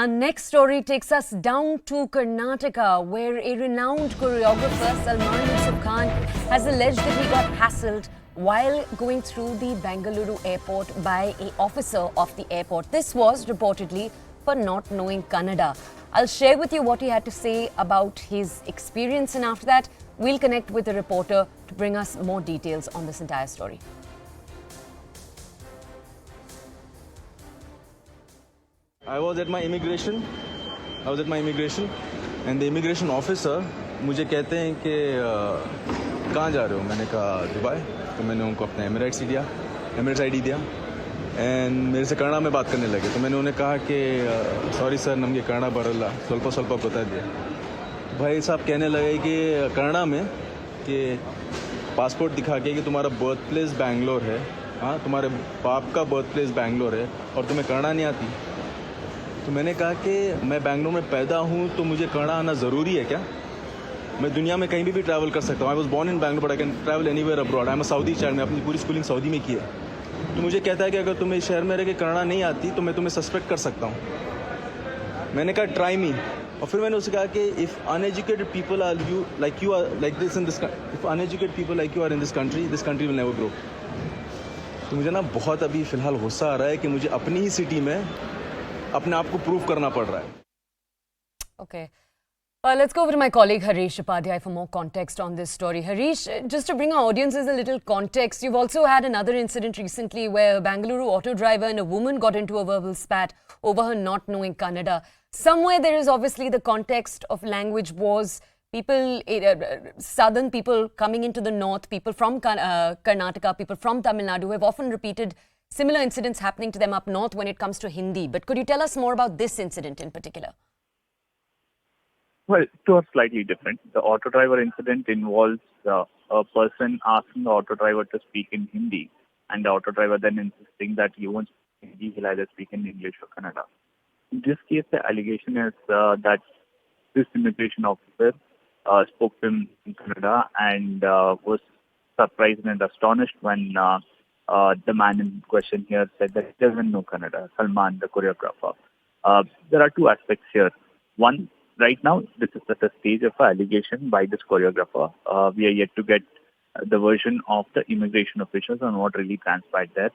Our next story takes us down to Karnataka, where a renowned choreographer, Salman Yusuff has alleged that he got hassled while going through the Bengaluru airport by an officer of the airport. This was reportedly for not knowing Kannada. I'll share with you what he had to say about his experience, and after that, we'll connect with a reporter to bring us more details on this entire story. I was at my immigration and the immigration officer मुझे कहते हैं कि कहाँ जा रहे हो? मैंने कहा दुबई। तो मैंने उनको अपना एमिरेट्स आईडी दिया एंड मेरे से कन्नड़ा में बात करने लगे। तो मैंने उन्हें कहा कि सॉरी सर नಮಗೆ कन्नड़ा बरಲ್ಲ ಸ್ವಲ್ಪ बता दिया। तो भाई साहब कहने लगे कि कन्नड़ा में कि पासपोर्ट दिखा के कि तुम्हारा बर्थ प्लेस बैंगलोर है, हाँ तुम्हारे बाप का बर्थ प्लेस बैंगलोर है और तुम्हें कन्नड़ा नहीं आती। तो मैंने कहा कि मैं बैंगलोर में पैदा हूँ तो मुझे कन्नड़ा आना ज़रूरी है क्या? मैं दुनिया में कहीं भी ट्रैवल कर सकता हूँ। I was born in Bangalore but I can travel anywhere abroad. I am a Saudi child. मैं अपनी पूरी स्कूलिंग सऊदी में की है। तो मुझे कहता है कि अगर तुम्हें शहर में रह के कन्नड़ा नहीं आती तो मैं तुम्हें सस्पेक्ट कर सकता हूँ। मैंने कहा ट्राई मी। और फिर मैंने उससे कहा कि if uneducated people are you are like this in this if uneducated people like you are in this country will never grow. तो मुझे ना बहुत अभी फ़िलहाल गुस्सा आ रहा है कि मुझे अपनी ही सिटी में अपने आप को प्रूव करना पड़ रहा है। Okay. Let's go over to my colleague Harish Upadhyay for more context on this story. Harish, just to bring our audiences a little context, you've also had another incident recently where a Bengaluru auto driver and a woman got into a verbal spat over her not knowing Kannada. Somewhere there is obviously the context of language wars, people, southern people coming into the north, people from Karnataka, people from Tamil Nadu have often repeated similar incidents happening to them up north when it comes to Hindi. But could you tell us more about this incident in particular? Well, two are slightly different. The auto driver incident involves a person asking the auto driver to speak in Hindi, and the auto driver then insisting that he won't speak Hindi, he'll either speak in English or Kannada. In this case, the allegation is that this immigration officer spoke to him in Kannada and was surprised and astonished when the man in question here said that he doesn't know Kannada, Salman, the choreographer. There are two aspects here. One, right now, this is at the stage of an allegation by this choreographer. We are yet to get the version of the immigration officials on what really transpired there.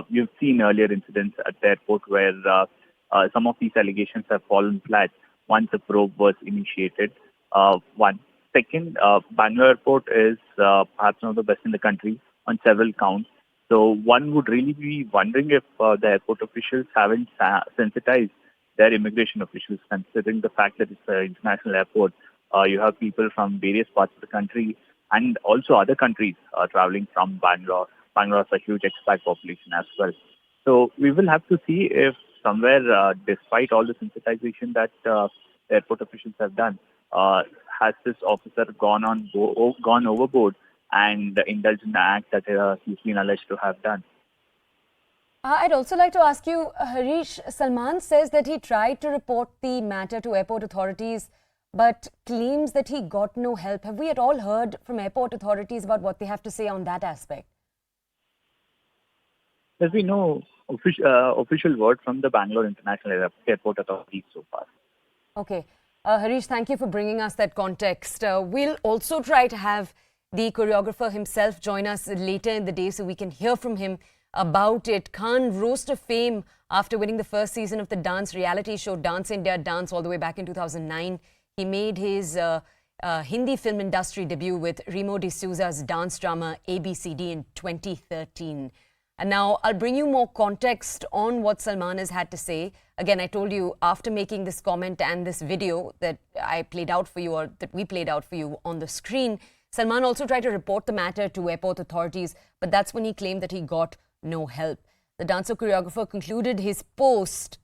You've seen earlier incidents at the airport where some of these allegations have fallen flat once a probe was initiated. One. Second, Bangalore Airport is perhaps one of the best in the country on several counts. So one would really be wondering if the airport officials haven't sensitized their immigration officials, considering the fact that it's an international airport. You have people from various parts of the country and also other countries traveling from Bangalore. Bangalore has a huge expat population as well. So we will have to see if somewhere, despite all the sensitization that airport officials have done, has this officer gone overboard and indulged in the act that he's been alleged to have done. I'd also like to ask you, Harish, Salman says that he tried to report the matter to airport authorities but claims that he got no help. Have we at all heard from airport authorities about what they have to say on that aspect? There's been no official word from the Bangalore International Airport authorities so far. Okay. Harish, thank you for bringing us that context. We'll also try to have the choreographer himself join us later in the day so we can hear from him about it. Khan rose to fame after winning the first season of the dance reality show Dance India Dance all the way back in 2009. He made his Hindi film industry debut with Remo D'Souza's dance drama ABCD in 2013. And now I'll bring you more context on what Salman has had to say. Again, I told you after making this comment and this video that I played out for you, or that we played out for you on the screen, Salman also tried to report the matter to airport authorities, but that's when he claimed that he got no help. The dancer choreographer concluded his post,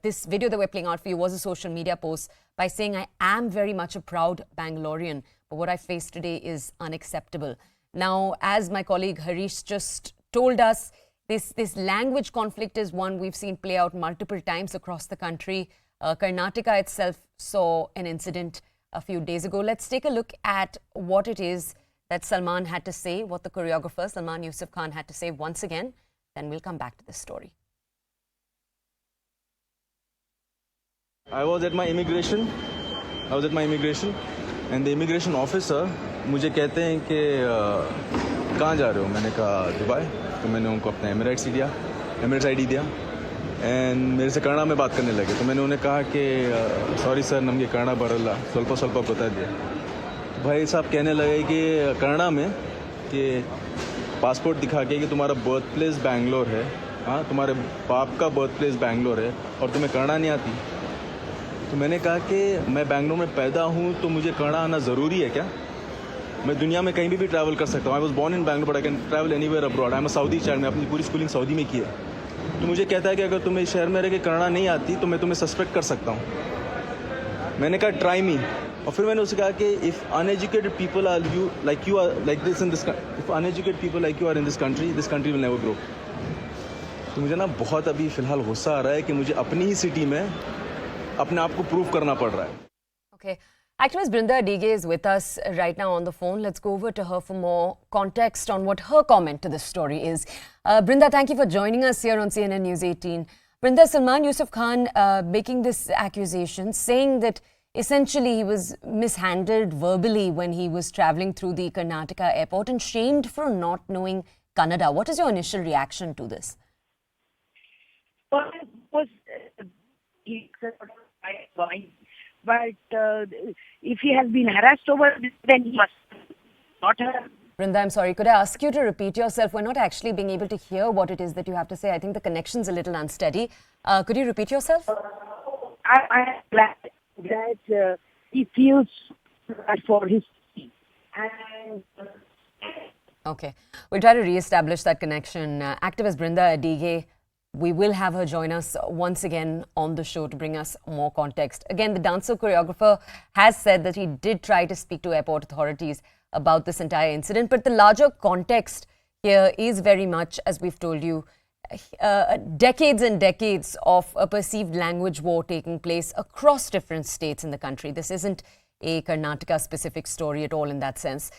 this video that we're playing out for you was a social media post, by saying, I am very much a proud Bangalorean, but what I face today is unacceptable. Now, as my colleague Harish just told us, this language conflict is one we've seen play out multiple times across the country. Karnataka itself saw an incident a few days ago. Let's take a look at what it is that Salman had to say, what the choreographer Salman Yusuff had to say once again. Then we'll come back to this story. I was at my immigration and the immigration officer मुझे कहते हैं कि कहाँ जा रहे हो? मैंने कहा दुबई। तो मैंने उनको अपना एमिरेट्स आईडी दिया एंड मेरे से कन्नड़ा में बात करने लगे। तो मैंने उन्हें कहा कि सॉरी सर नಮಗೆ कन्नड़ा बरಲ್ಲ ಸ್ವಲ್ಪ ಗೊತ್ತಾಗಿದೆ। भाई साहब कहने लगे कि कन्नड़ा में कि पासपोर्ट दिखा के कि तुम्हारा बर्थ प्लेस बैंगलोर है, हाँ तुम्हारे बाप का बर्थ प्लेस बैंगलोर है और तुम्हें कन्नड़ा नहीं आती। तो मैंने कहा कि मैं बैंगलोर में पैदा हूँ तो मुझे कन्नड़ा आना ज़रूरी है क्या? मैं दुनिया में कहीं भी ट्रैवल कर सकता हूँ। I was born in Bangalore but I can travel anywhere abroad. I am a Saudi child. मैं अपनी पूरी स्कूलिंग सऊदी में की है। तो मुझे कहता है कि अगर तुम्हें शहर में रह के कन्नड़ा नहीं आती तो मैं तुम्हें सस्पेक्ट कर सकता हूँ। मैंने कहा ट्राई मी। और फिर मैंने उसे कहा कि if uneducated people are you like this in this if uneducated people like you are in this country will never grow. तो मुझे ना बहुत अभी फ़िलहाल गुस्सा आ रहा है कि मुझे अपनी ही सिटी में अपने आप को प्रूव करना पड़ रहा है। Okay. Activist Brinda Adige is with us right now on the phone. Let's go over to her for more context on what her comment to this story is. Brinda, thank you for joining us here on CNN News 18. Brinda, Salman Yusuff Khan making this accusation, saying that essentially he was mishandled verbally when he was travelling through the Karnataka airport and shamed for not knowing Kannada. What is your initial reaction to this? Well, was but if he has been harassed over this, then he must not have. Brinda, I'm sorry. Could I ask you to repeat yourself? We're not actually being able to hear what it is that you have to say. I think the connection's a little unsteady. Could you repeat yourself? I am glad that he feels bad for his team. And Okay. We'll try to re-establish that connection. Activist Brinda Adige, we will have her join us once again on the show to bring us more context. Again, the dancer choreographer has said that he did try to speak to airport authorities about this entire incident. But the larger context here is very much, as we've told you, decades and decades of a perceived language war taking place across different states in the country. This isn't a Karnataka-specific story at all in that sense.